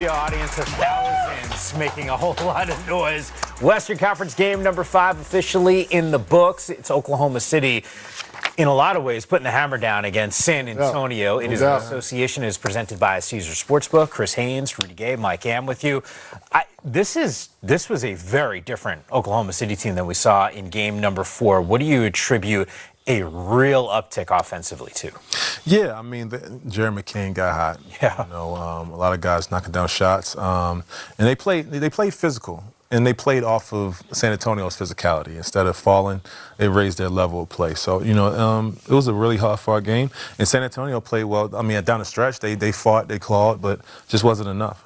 The audience of thousands making a whole lot of noise. Western Conference game number 5 officially in the books. It's Oklahoma City, in a lot of ways, putting the hammer down against San Antonio. It is an association is presented by Caesar Sportsbook. Chris Haynes, Rudy Gay, Mike Am with you. This was a very different Oklahoma City team than we saw in game number 4. What do you attribute a real uptick offensively to? Yeah, I mean, Jerry McCain got hot. Yeah, you know, a lot of guys knocking down shots, and they played physical, and they played off of San Antonio's physicality. Instead of falling, they raised their level of play. So you know, it was a really hard-fought game, and San Antonio played well. I mean, down the stretch, they fought, they clawed, but just wasn't enough.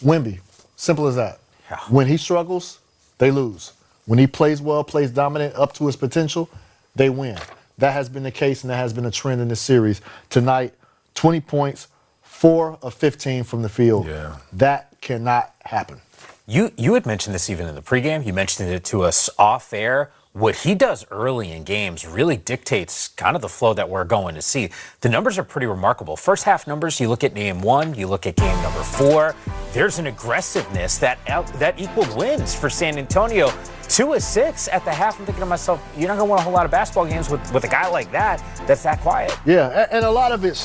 Wemby, simple as that. Yeah. When he struggles, they lose. When he plays well, plays dominant, up to his potential, they win. That has been the case, and that has been a trend in this series. Tonight, 20 points, 4 of 15 from the field. Yeah. That cannot happen. You had mentioned this even in the pregame. You mentioned it to us off air. What he does early in games really dictates kind of the flow that we're going to see. The numbers are pretty remarkable. First half numbers, you look at game 1, you look at game number 4. There's an aggressiveness that equaled wins for San Antonio. 2 of 6 at the half. I'm thinking to myself, you're not going to win a whole lot of basketball games with a guy like that's that quiet. Yeah, and a lot of it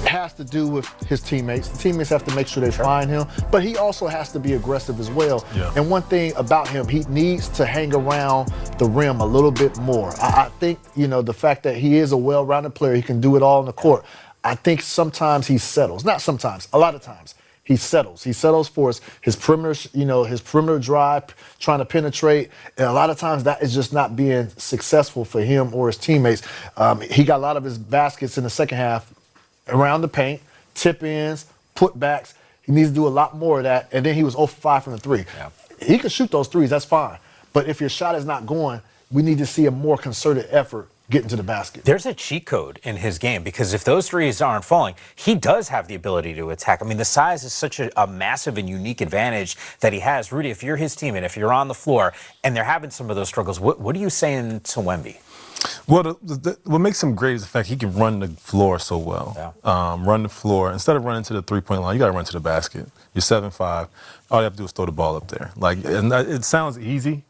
has to do with his teammates. The teammates have to make sure they find him, but he also has to be aggressive as well. Yeah. And one thing about him, he needs to hang around the rim a little bit more. I think, you know, the fact that he is a well-rounded player, he can do it all on the court. I think sometimes he settles. Not sometimes, a lot of times. He settles. He settles for his perimeter, you know, his perimeter drive, trying to penetrate. And a lot of times that is just not being successful for him or his teammates. He got a lot of his baskets in the second half around the paint, tip-ins, putbacks. He needs to do a lot more of that. And then he was 0 for 5 from the 3. Yeah. He can shoot those threes, that's fine. But if your shot is not going, we need to see a more concerted effort getting to the basket. There's a cheat code in his game because if those threes aren't falling, he does have the ability to attack. I mean, the size is such a massive and unique advantage that he has. Rudy, if you're his team and if you're on the floor and they're having some of those struggles, what are you saying to Wemby? Well, what makes him great is the fact he can run the floor so well. Yeah. Run the floor. Instead of running to the three-point line, you got to run to the basket. You're 7'5". All you have to do is throw the ball up there. And it sounds easy,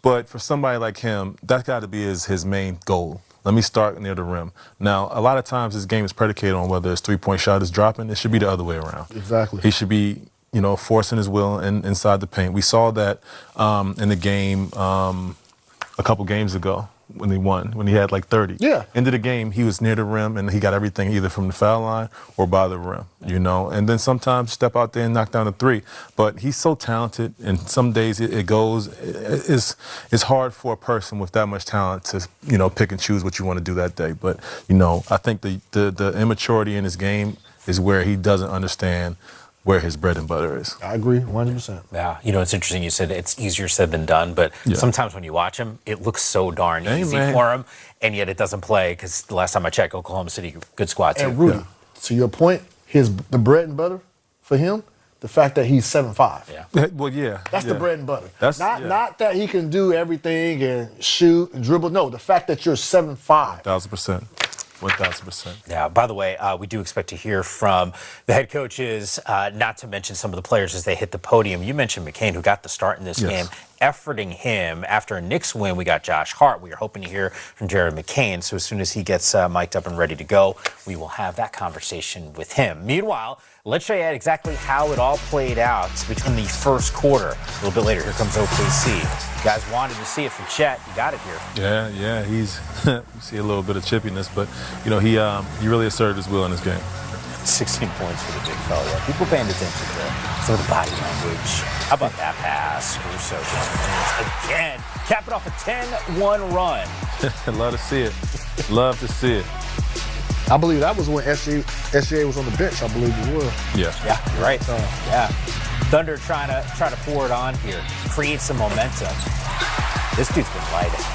but for somebody like him, that's got to be his main goal. Let me start near the rim. Now, a lot of times this game is predicated on whether his three-point shot is dropping. It should be the other way around. Exactly. He should be, you know, forcing his will inside the paint. We saw that in the game a couple games ago when he won, when he had like 30. Yeah. End of the game, he was near the rim, and he got everything either from the foul line or by the rim, you know. And then sometimes step out there and knock down a 3. But he's so talented, and some days it goes. It's hard for a person with that much talent to, you know, pick and choose what you want to do that day. But, you know, I think the immaturity in his game is where he doesn't understand where his bread and butter is. I agree 100%. Yeah, you know, it's interesting. You said it's easier said than done, but sometimes when you watch him, it looks so darn easy for him, and yet it doesn't play because the last time I checked, Oklahoma City, good squad too. And Rudy, to your point, the bread and butter for him, the fact that he's 7'5". Yeah. Well, yeah. That's the bread and butter. That's not that he can do everything and shoot and dribble. No, the fact that you're 7'5". 1,000%. 1,000%. Yeah, by the way, we do expect to hear from the head coaches, not to mention some of the players as they hit the podium. You mentioned McCain, who got the start in this game. Efforting him after a Knicks win, we got Josh Hart. We are hoping to hear from Jared McCain. So as soon as he gets mic'd up and ready to go, we will have that conversation with him. Meanwhile, let's show you exactly how it all played out between the first quarter. A little bit later, here comes OKC. You guys wanted to see it from Chet. You got it here. Yeah, he's you see a little bit of chippiness, but you know he really asserted his will in this game. 16 points for the big fella. Yeah, people paying attention to some of the body language. How about that pass? Russo just again, capping off a 10-1 run. Love to see it. Love to see it. I believe that was when SGA was on the bench, I believe as well. Yeah, you're right. Yeah. Thunder trying to pour it on here, create some momentum. This dude's been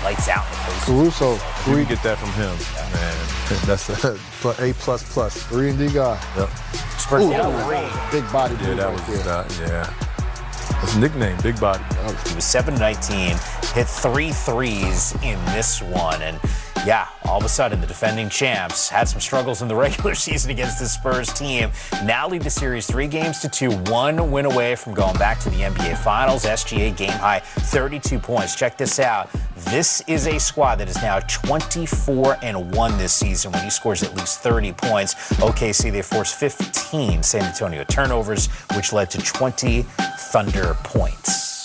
lights out in the post. Caruso, we get that from him, man. That's a A++. 3 and D guy. Yep. Spurs big body. Yeah, that was His nickname, Big Body. He was 7-19, hit 3 threes in this one, and Yeah, all of a sudden, the defending champs had some struggles in the regular season against this Spurs team. Now lead the series 3-2, 1 win away from going back to the NBA Finals. SGA game high 32 points. Check this out. This is a squad that is now 24-1 this season when he scores at least 30 points. OKC, they forced 15 San Antonio turnovers, which led to 20 Thunder points.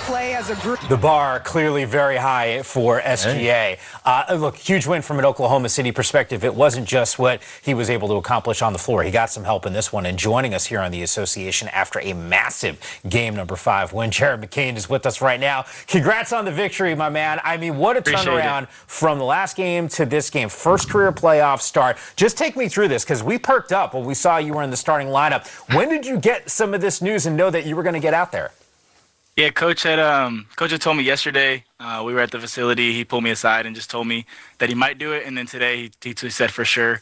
Play as a group. The bar clearly very high for SGA. Look, huge win from an Oklahoma City perspective. It wasn't just what he was able to accomplish on the floor. He got some help in this one. And joining us here on the association after a massive game number 5 win, Jared McCain is with us right now. Congrats on the victory, my man. I mean, what a turnaround from the last game to this game. First career playoff start. Just take me through this, because we perked up when we saw you were in the starting lineup. When did you get some of this news and know that you were going to get out there? Yeah, Coach had told me yesterday. We were at the facility. He pulled me aside and just told me that he might do it. And then today he said for sure.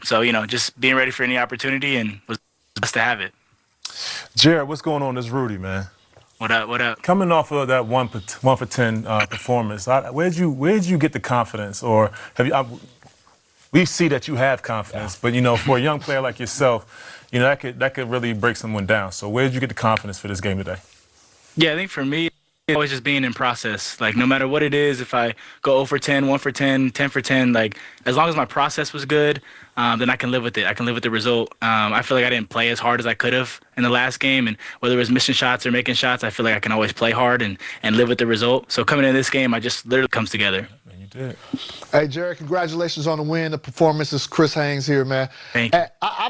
So, just being ready for any opportunity and was blessed to have it. Jared, what's going on? This is Rudy, man. What up? Coming off of that 1 for 10 performance, where'd you get the confidence? Or have you? We see that you have confidence, but for a young player like yourself, that could really break someone down. So where did you get the confidence for this game today? Yeah, I think for me, it's always just being in process. Like, no matter what it is, if I go 0 for 10, 1 for 10, 10 for 10, like, as long as my process was good, then I can live with it. I can live with the result. I feel like I didn't play as hard as I could have in the last game, and whether it was missing shots or making shots, I feel like I can always play hard and live with the result. So coming in this game, I just literally comes together. And you did. Hey, Jared, congratulations on the win. The performance is Chris Haynes here, man. Thank you. I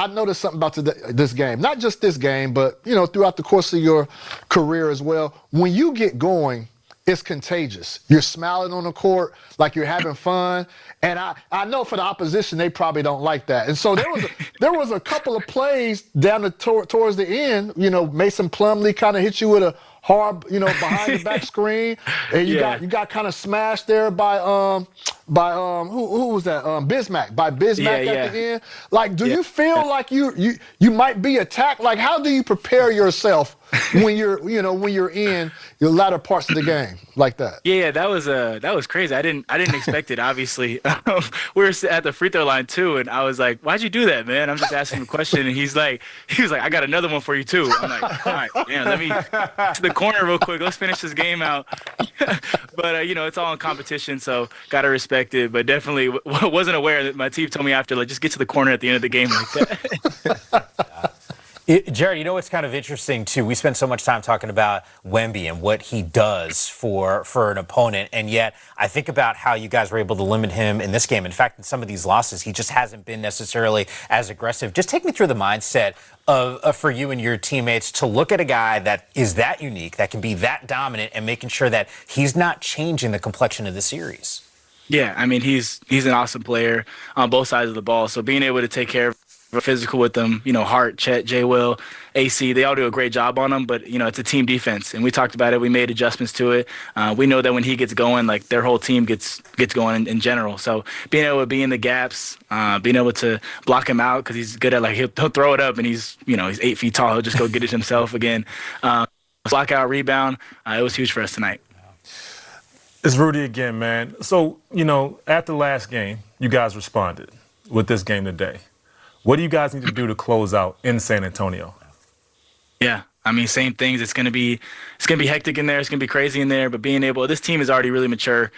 noticed something about this game. Not just this game, but, throughout the course of your career as well. When you get going, it's contagious. You're smiling on the court like you're having fun. And I know for the opposition, they probably don't like that. And so there was a couple of plays down towards the end. Mason Plumlee kind of hit you with a hard, behind the back screen, and you got kind of smashed there by who was that? Bismack. By Bismack at the end. Like, do you feel like you might be attacked? Like, how do you prepare yourself when you're in your latter parts of the game like that? Yeah, that was crazy. I didn't expect it. Obviously, we were at the free throw line too, and I was like, "Why'd you do that, man?" I'm just asking him a question, and he was like, "I got another one for you too." I'm like, "All right, man, let me to the corner real quick. Let's finish this game out." But it's all in competition, so gotta respect it. But definitely wasn't aware that my team told me after, like, just get to the corner at the end of the game like that. Jared, what's kind of interesting, too? We spend so much time talking about Wemby and what he does for an opponent, and yet I think about how you guys were able to limit him in this game. In fact, in some of these losses, he just hasn't been necessarily as aggressive. Just take me through the mindset for you and your teammates to look at a guy that is that unique, that can be that dominant, and making sure that he's not changing the complexion of the series. Yeah, I mean, he's an awesome player on both sides of the ball, so being able to take care of physical with them, Hart, Chet, J. Will, AC, they all do a great job on them, but, it's a team defense, and we talked about it. We made adjustments to it. We know that when he gets going, like, their whole team gets going in general. So being able to be in the gaps, being able to block him out, because he's good at, like, he'll throw it up, and he's 8 feet tall. He'll just go get it himself again. Block out, rebound. It was huge for us tonight. It's Rudy again, man. So, after the last game, you guys responded with this game today. What do you guys need to do to close out in San Antonio? Yeah, I mean, same things. It's gonna be hectic in there. It's gonna be crazy in there. But this team is already really mature.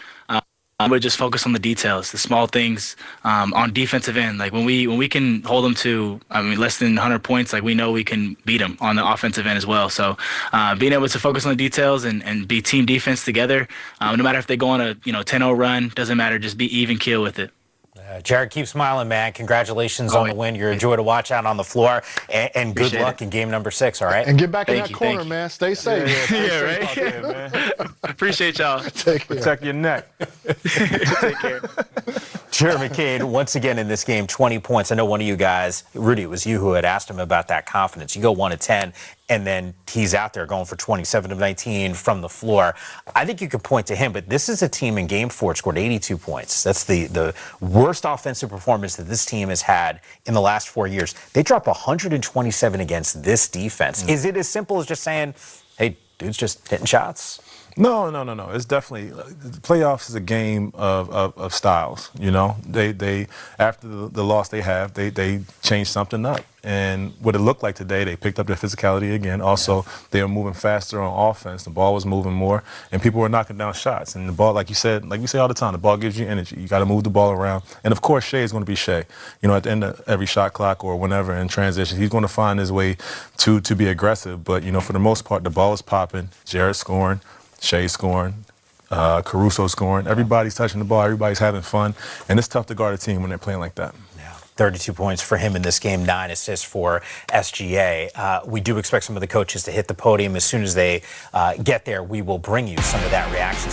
We just focus on the details, the small things on defensive end. Like when we can hold them to, less than 100 points, like we know we can beat them on the offensive end as well. So being able to focus on the details and be team defense together, no matter if they go on a 10-0 run, doesn't matter. Just be even keel with it. Jared, keep smiling, man. Congratulations on the win. You're a joy to watch out on the floor, and good luck in game number 6, all right? And get back in that corner, man. Stay safe. Yeah, right? Man. Appreciate y'all. Take care. Protect your neck. Take care. Jared McCain, once again in this game, 20 points. I know one of you guys, Rudy, it was you who had asked him about that confidence. You go 1 of 10, and then he's out there going for 27 of 19 from the floor. I think you could point to him, but this is a team in Game 4 scored 82 points. That's the worst offensive performance that this team has had in the last 4 years. They drop 127 against this defense. Is it as simple as just saying, hey, dude's just hitting shots. No. It's definitely the playoffs is a game of styles. You know, they after the loss they changed something up. And what it looked like today, they picked up their physicality again. Also, they were moving faster on offense. The ball was moving more, and people were knocking down shots. And the ball, like you said, like we say all the time, the ball gives you energy. You got to move the ball around. And of course, Shea is going to be Shea. You know, at the end of every shot clock or whenever in transition, he's going to find his way to be aggressive. But you know, for the most part, the ball is popping. Jared scoring, Shea scoring. Caruso scoring. Everybody's touching the ball. Everybody's having fun. And it's tough to guard a team when they're playing like that. 32 points for him in this game, 9 assists for SGA. We do expect some of the coaches to hit the podium. As soon as they get there, we will bring you some of that reaction.